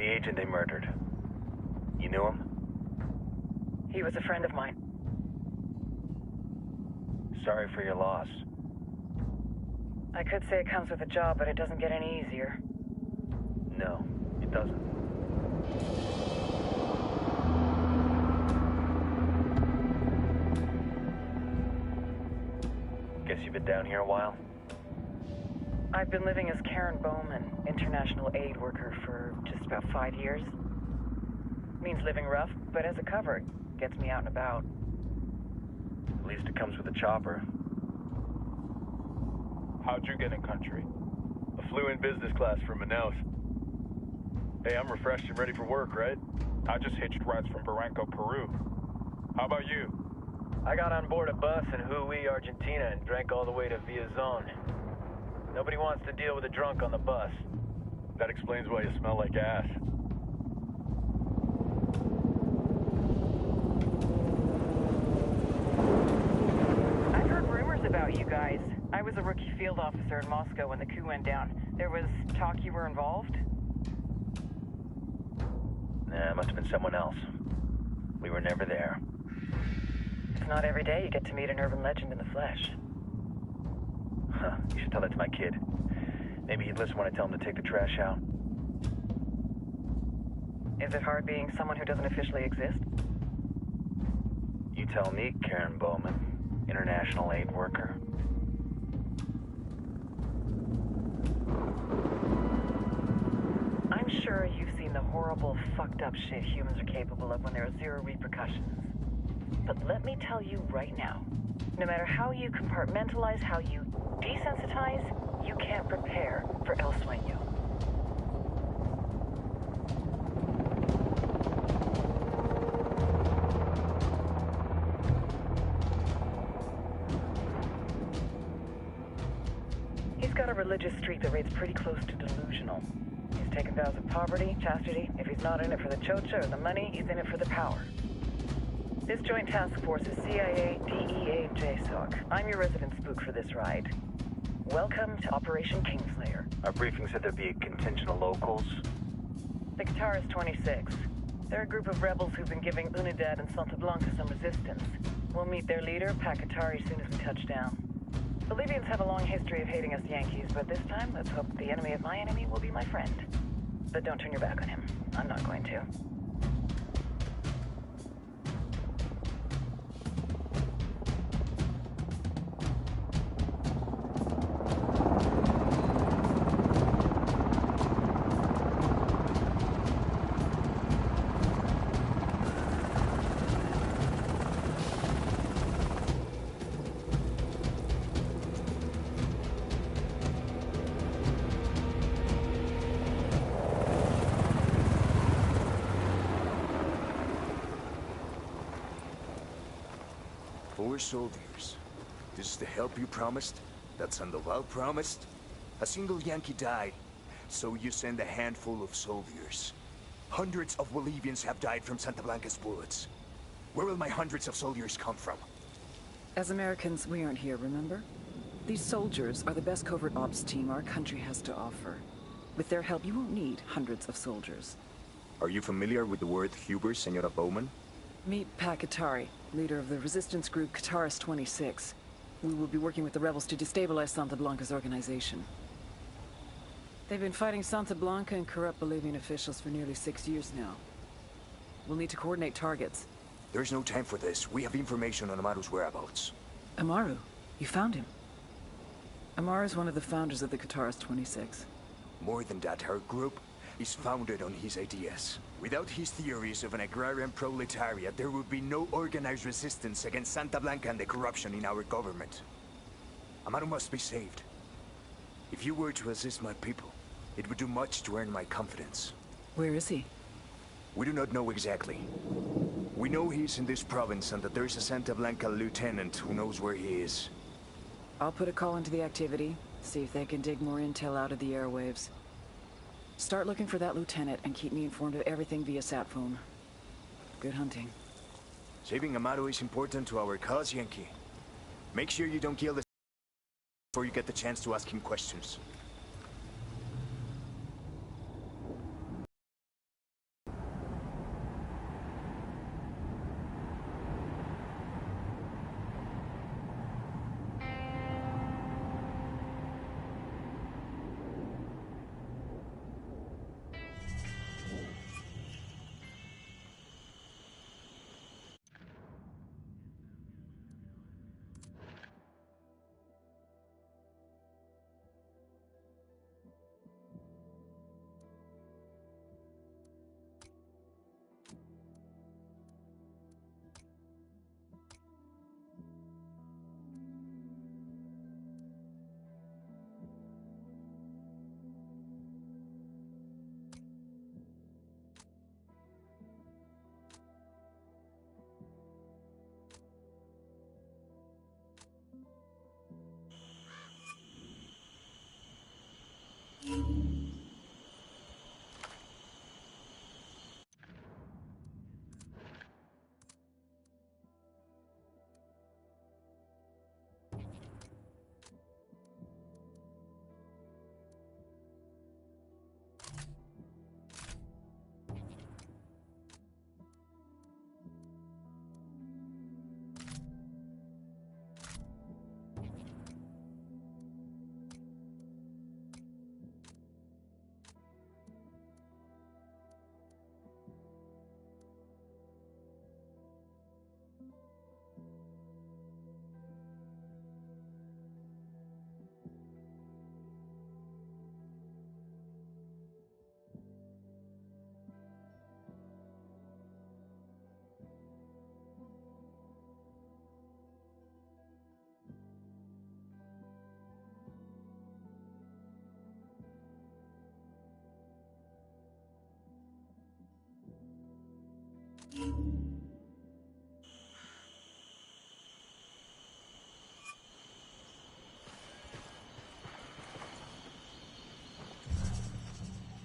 The agent they murdered. You knew him? He was a friend of mine. Sorry for your loss. I could say it comes with a job, but it doesn't get any easier. No, it doesn't. Guess you've been down here a while? I've been living as Karen Bowman, international aid worker, for just about 5 years. Means living rough, but as a cover, it gets me out and about. At least it comes with a chopper. How'd you get in country? I flew in business class from Manaus. Hey, I'm refreshed and ready for work, right? I just hitched rides from Barranco, Peru. How about you? I got on board a bus in Jujuy, Argentina, and drank all the way to Villazón. Nobody wants to deal with a drunk on the bus. That explains why you smell like ass. I've heard rumors about you guys. I was a rookie field officer in Moscow when the coup went down. There was talk you were involved? Nah, it must have been someone else. We were never there. It's not every day you get to meet an urban legend in the flesh. Huh, you should tell that to my kid. Maybe he'd listen when I tell him to take the trash out. Is it hard being someone who doesn't officially exist? You tell me, Karen Bowman, international aid worker. I'm sure you've seen the horrible, fucked up shit humans are capable of when there are zero repercussions. But let me tell you right now, no matter how you compartmentalize, how you desensitize, you can't prepare for El Sueño. He's got a religious streak that rates pretty close to delusional. He's taken vows of poverty, chastity. If he's not in it for the chocha or the money, he's in it for the power. This joint task force is CIA, DEA, and JSOC. I'm your resident spook for this ride. Welcome to Operation Kingslayer. Our briefing said there'd be a contingent of locals. The Guitarist 26. They're a group of rebels who've been giving Unidad and Santa Blanca some resistance. We'll meet their leader, Pakatari, as soon as we touch down. The Libyans have a long history of hating us Yankees, but this time, let's hope the enemy of my enemy will be my friend. But don't turn your back on him. I'm not going to. Four soldiers. This is the help you promised? That Sandoval promised? A single Yankee died, so you send a handful of soldiers. Hundreds of Bolivians have died from Santa Blanca's bullets. Where will my hundreds of soldiers come from? As Americans, we aren't here, remember? These soldiers are the best covert ops team our country has to offer. With their help, you won't need hundreds of soldiers. Are you familiar with the word Huber, Senora Bowman? Meet Pakatari, leader of the resistance group Guitarist 26. We will be working with the rebels to destabilize Santa Blanca's organization. They've been fighting Santa Blanca and corrupt Bolivian officials for nearly 6 years now. We'll need to coordinate targets. There's no time for this. We have information on Amaru's whereabouts. Amaru? You found him? Amaru is one of the founders of the Guitarist 26. More than that, her group is founded on his ideas. Without his theories of an agrarian proletariat, there would be no organized resistance against Santa Blanca and the corruption in our government. Amaru must be saved. If you were to assist my people, it would do much to earn my confidence. Where is he? We do not know exactly. We know he's in this province and that there's a Santa Blanca lieutenant who knows where he is. I'll put a call into the activity, see if they can dig more intel out of the airwaves. Start looking for that lieutenant and keep me informed of everything via sat phone. Good hunting. Saving Amaru is important to our cause, Yankee. Make sure you don't kill the before you get the chance to ask him questions.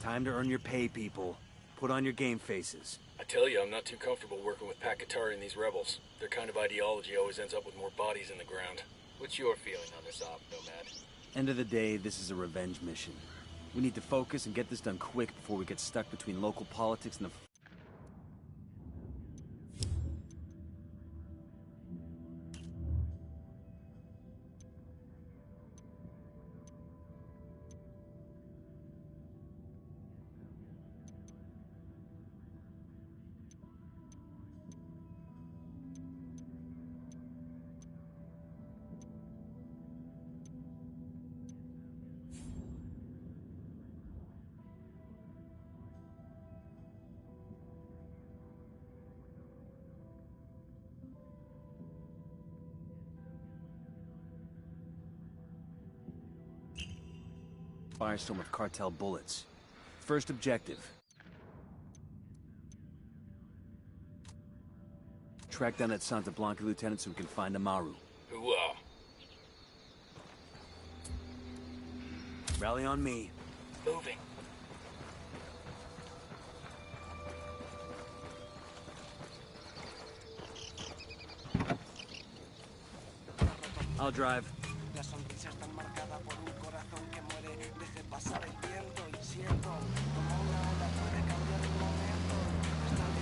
Time to earn your pay, people. Put on your game faces. I tell you, I'm not too comfortable working with Pakatari and these rebels. Their kind of ideology always ends up with more bodies in the ground. What's your feeling on this op, Nomad? End of the day, this is a revenge mission. We need to focus and get this done quick before we get stuck between local politics and the... Firestorm of cartel bullets. First objective. Track down that Santa Blanca lieutenant so we can find Amaru. Hooah. Rally on me. Moving. I'll drive. La sonrisa está marcada por un corazón que muere. Deje pasar el viento y siento como una ola puede cambiar el momento. Está de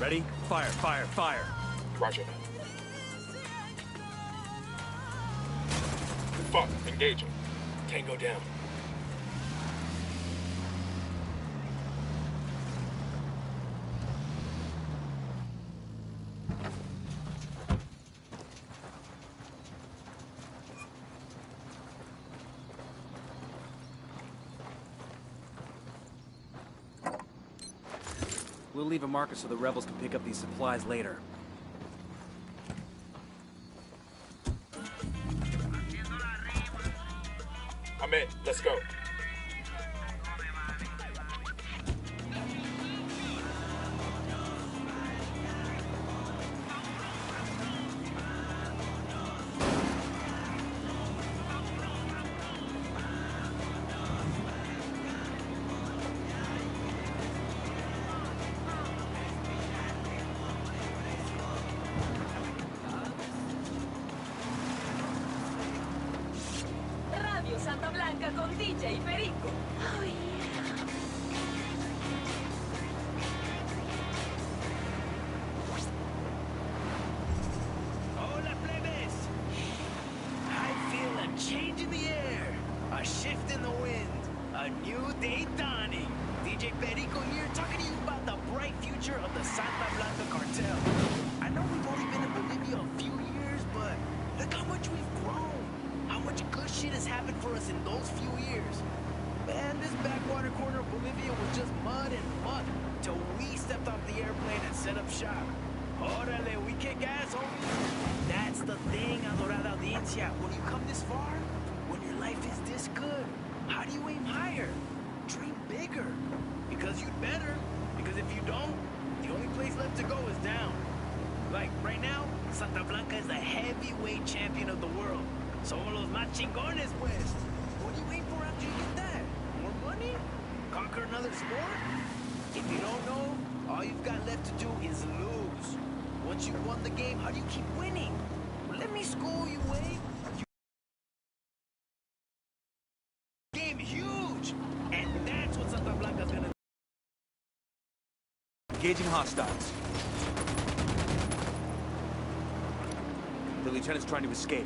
Ready? Fire, fire, fire! Roger that. Fuck, engaging. Tango down. We'll leave a marker so the rebels can pick up these supplies later. I'm in. Let's go. Radio Santa Blanca con DJ Perico. Oh, yeah. Hola, plebes! I feel a change in the air, a shift in the wind, a new day dawning. DJ Perico here, talking to you about the bright future of the Santa Blanca cartel. I know we've only been in Bolivia a few years, but look how much we've grown. How much good shit has happened for us in those few years. Man, this backwater corner of Bolivia was just mud and muck till we stepped off the airplane and set up shop. Órale, we kick ass, homie. That's the thing, adorada audiencia. When you come this far, when your life is this good, how do you aim higher? Dream bigger. Because you'd better. Because if you don't, the only place left to go is down. Like, right now, Santa Blanca is the heavyweight champion of the world. Somos los más chingones, pues. What do you aim for after you get that? More money? Conquer another sport? If you don't know, all you've got left to do is lose. Once you've won the game, how do you keep winning? Well, let me school you, Wade. Game huge! And Engaging hostiles. The lieutenant's trying to escape.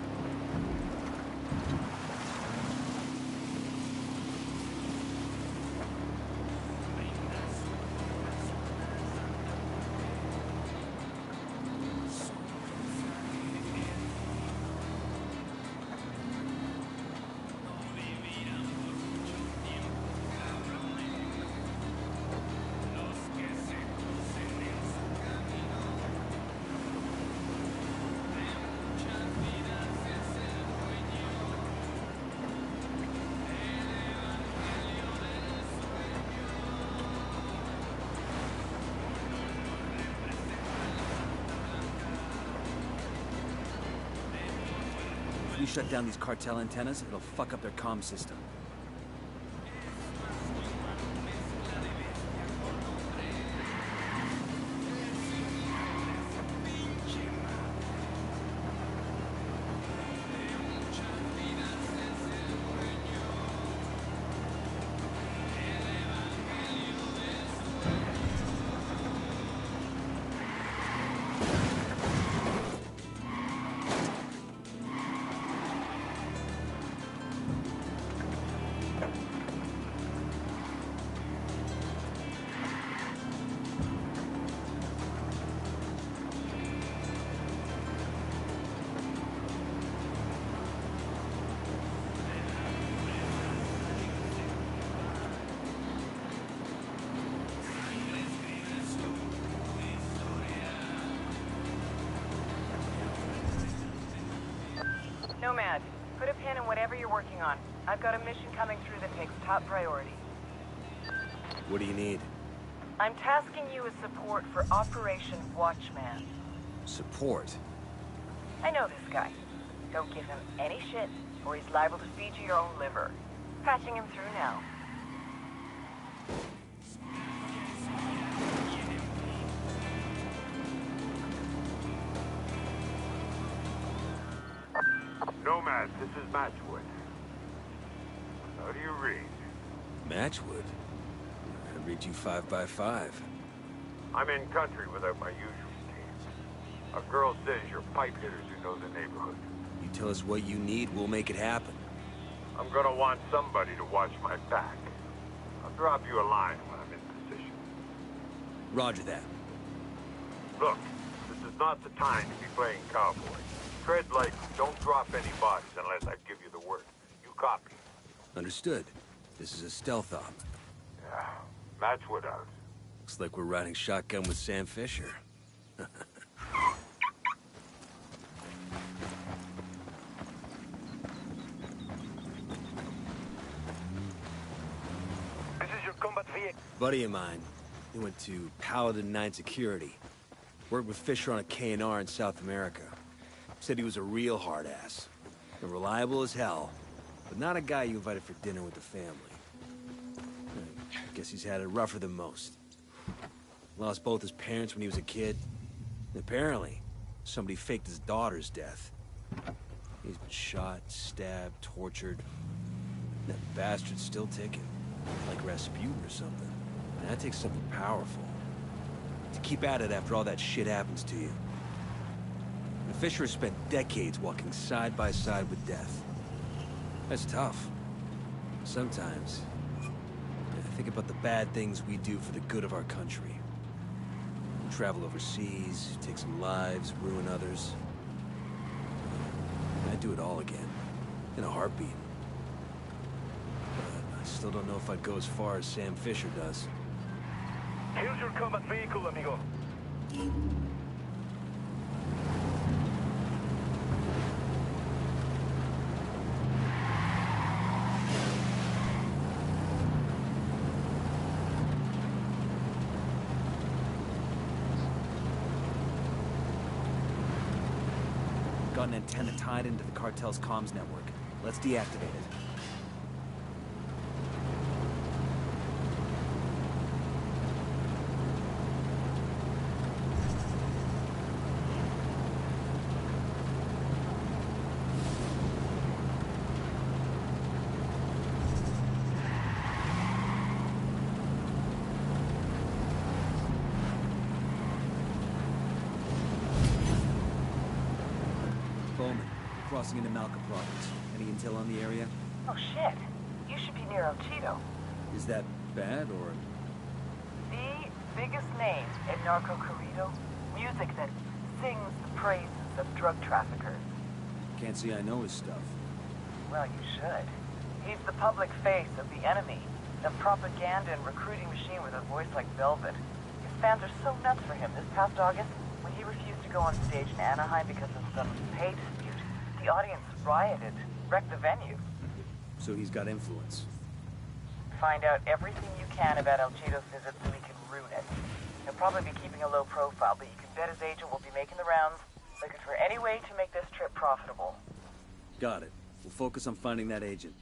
If we shut down these cartel antennas, it'll fuck up their comm system. Nomad, put a pin in whatever you're working on. I've got a mission coming through that takes top priority. What do you need? I'm tasking you with support for Operation Watchman. Support? I know this guy. Don't give him any shit, or he's liable to feed you your own liver. Patching him through now. Nomad, this is Matchwood. How do you read? Matchwood? I read you 5 by 5. I'm in country without my usual team. A girl says you're pipe hitters who know the neighborhood. You tell us what you need, we'll make it happen. I'm gonna want somebody to watch my back. I'll drop you a line when I'm in position. Roger that. Look, this is not the time to be playing cowboy. Tread lightly. Don't drop any bodies unless I give you the word. You copy? Understood. This is a stealth op. Yeah. Matchwood out. Looks like we're riding shotgun with Sam Fisher. This is your combat vehicle. Buddy of mine. He went to Paladin 9 Security. Worked with Fisher on a K&R in South America. Said he was a real hard-ass. And reliable as hell. But not a guy you invited for dinner with the family. I guess he's had it rougher than most. Lost both his parents when he was a kid. And apparently, somebody faked his daughter's death. He's been shot, stabbed, tortured. And that bastard's still ticking. Like Rasputin or something. And that takes something powerful. To keep at it after all that shit happens to you. And Fisher has spent decades walking side by side with death. That's tough. Sometimes, I think about the bad things we do for the good of our country. We travel overseas, take some lives, ruin others. I'd do it all again, in a heartbeat. But I still don't know if I'd go as far as Sam Fisher does. Here's your combat vehicle, amigo. Got an antenna tied into the cartel's comms network. Let's deactivate it. crossing into Malca province. Any intel on the area? Oh shit. You should be near El Cheeto. Is that bad, or...? The biggest name in narco corrido. Music that sings the praises of drug traffickers. Can't say I know his stuff. Well, you should. He's the public face of the enemy. The propaganda and recruiting machine with a voice like velvet. His fans are so nuts for him. This past August, when he refused to go on stage in Anaheim because of some pay dispute, the audience rioted, wrecked the venue. So he's got influence. Find out everything you can about El Cheeto's visit so he can ruin it. He'll probably be keeping a low profile, but you can bet his agent will be making the rounds, looking for any way to make this trip profitable. Got it. We'll focus on finding that agent.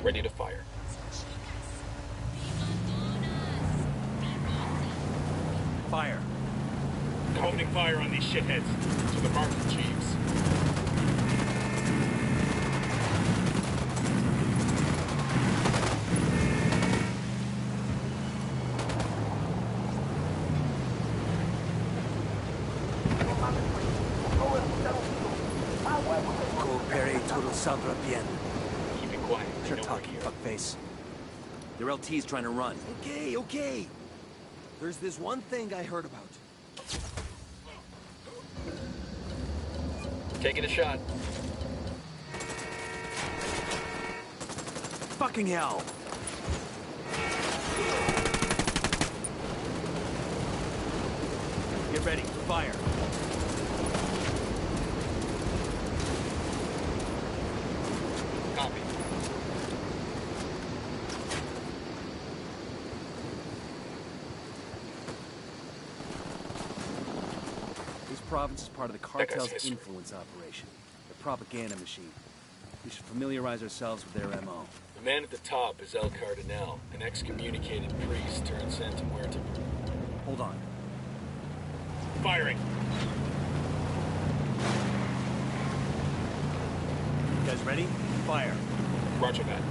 Ready to fire. Fire. Opening fire on these shitheads. To the mark, Jeeves. Coopere todo saldrá bien. Keep it quiet. Sure talking, fuckface. Their LT's trying to run. Okay, okay. There's this one thing I heard about. Taking a shot. Fucking hell! Get ready, fire. Copy. This province is part of the cartel's influence operation. The propaganda machine. We should familiarize ourselves with their MO. The man at the top is El Cardinal, an excommunicated priest turned Santa Muerte. Hold on. Firing! You guys ready? Fire. Roger that.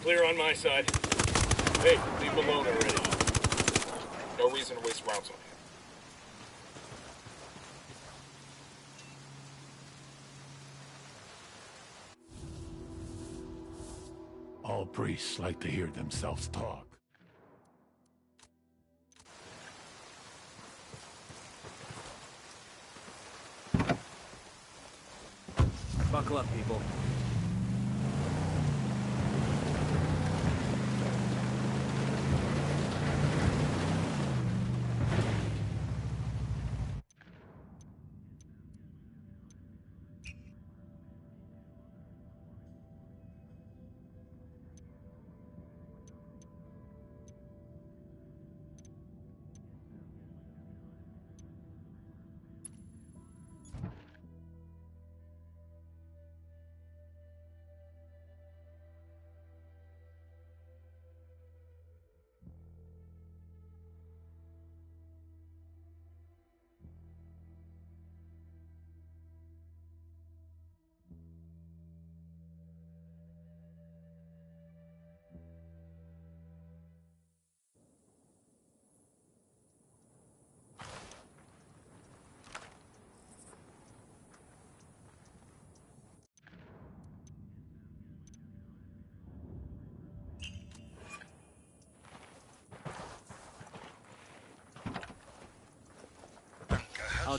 Clear on my side. Hey, leave him alone already. No reason to waste rounds on him. All priests like to hear themselves talk. Buckle up, people.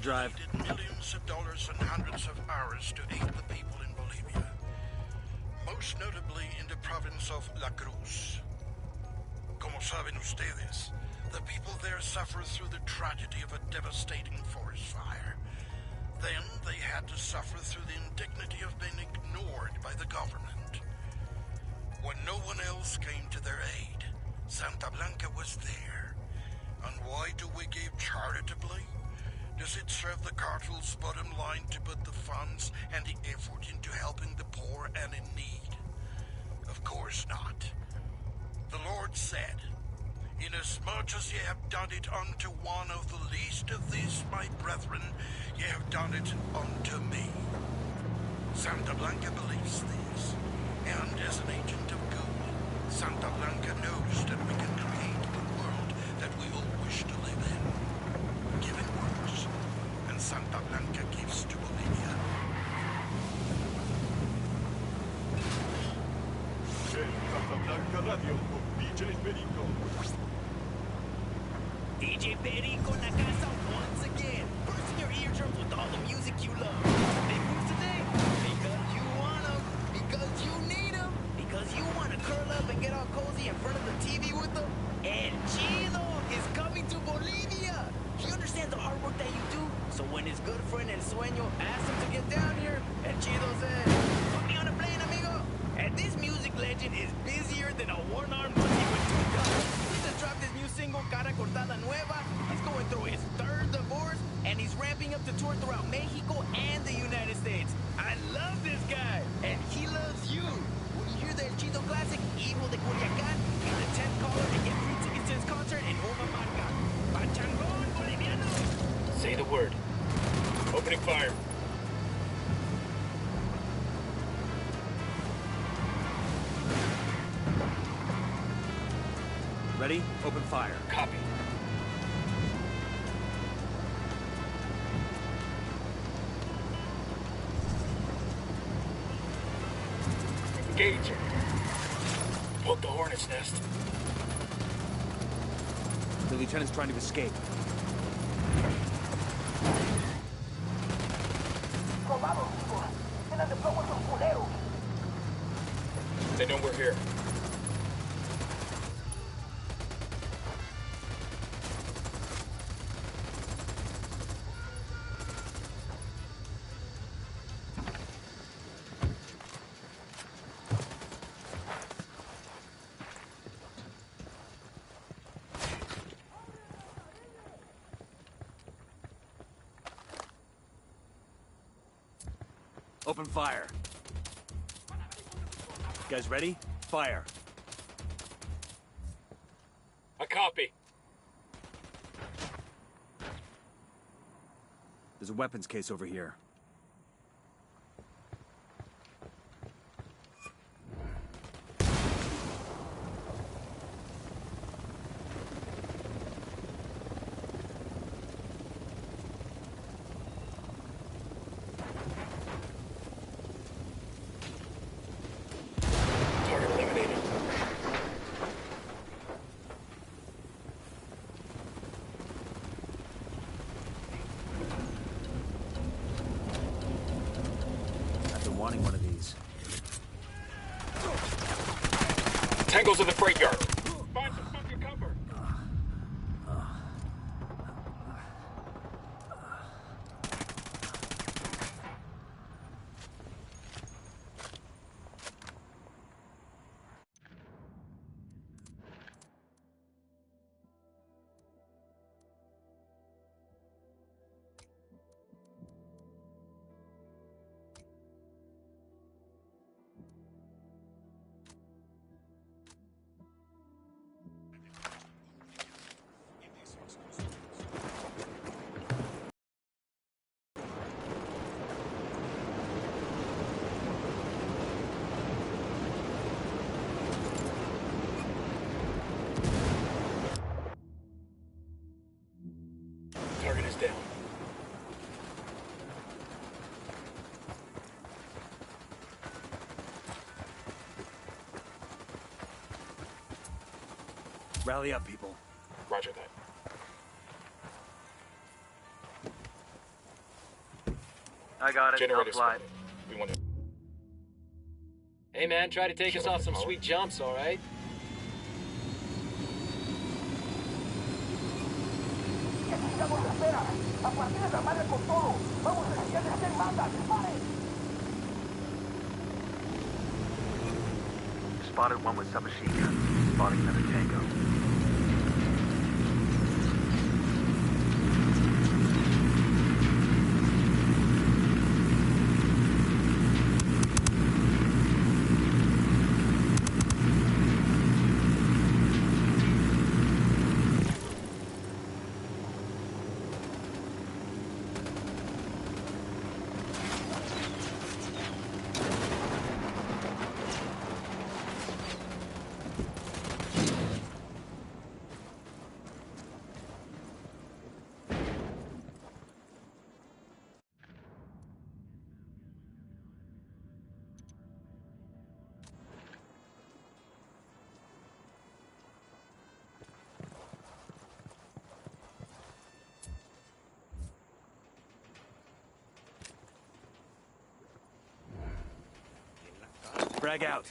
drive. Millions of dollars and hundreds of hours to aid the people in Bolivia. Most notably in the province of La Cruz. Como saben ustedes, the people there suffer through the tragedy of a devastating forest fire. Then they had to suffer through the indignity of being ignored by the government. When no one else came to their aid, Santa Blanca was there. And why do we give charitably? Does it serve the cartel's bottom line to put the funds and the effort into helping the poor and in need? Of course not. The Lord said, "Inasmuch as ye have done it unto one of the least of these my brethren, ye have done it unto me." Santa Blanca believes this, and as an agent of good, Santa Blanca knows that we can create the world that we all wish to live in. Giving works, and Santa Blanca gives to Bolivia. Santa Blanca Radio con DJ Perico. DJ Perico in the casa once again, bursting your eardrums with all the music you love. Big moves today, because you want them, because you need them, because you want to curl up and get all cozy in front of the TV with them. El Chido is coming to Bolivia. He understands the hard work that you do, so when his good friend El Sueño asked him to get down here, El Chido said, "Put me on a plane, amigo." And this music legend is busier than a one-armed monkey with two guns. He just dropped his new single, Cara Cortada Nueva. He's going through his third divorce, and he's ramping up to tour throughout Mexico and the United States. I love this guy, and he loves you. When you hear the El Chido classic, Hijo de Culiacán, be the 10th caller and get free tickets to his concert in Oma Marca. Pachangón Boliviano! Say the word. Opening fire. Ready? Open fire. Copy. Engage. Poke the hornet's nest. The lieutenant's trying to escape. They know we're here. Open fire. You guys ready? Fire. A copy. There's a weapons case over here. Wanting one of these. Tangles in the freight yard. Find some fucking cover. Target is down. Rally up, people. Roger that. I got it. Generator I'll fly. spotted. We want to... Hey man, try to take us off some sweet jumps, alright? Spotted one with submachine gun. Spotting another tango. Frag out.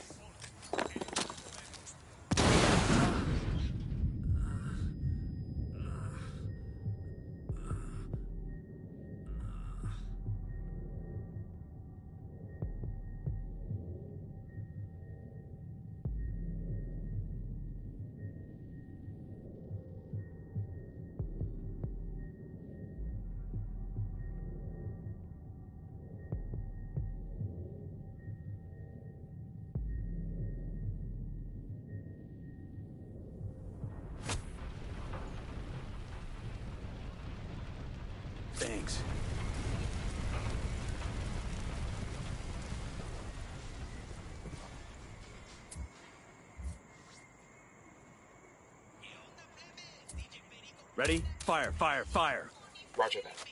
Thanks. Ready? Fire, fire, fire. Roger that.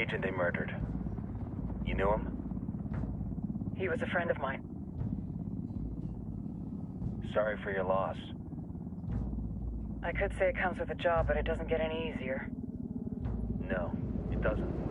agent they murdered. You knew him? He was a friend of mine. Sorry for your loss. I could say it comes with a job, but it doesn't get any easier. No, it doesn't.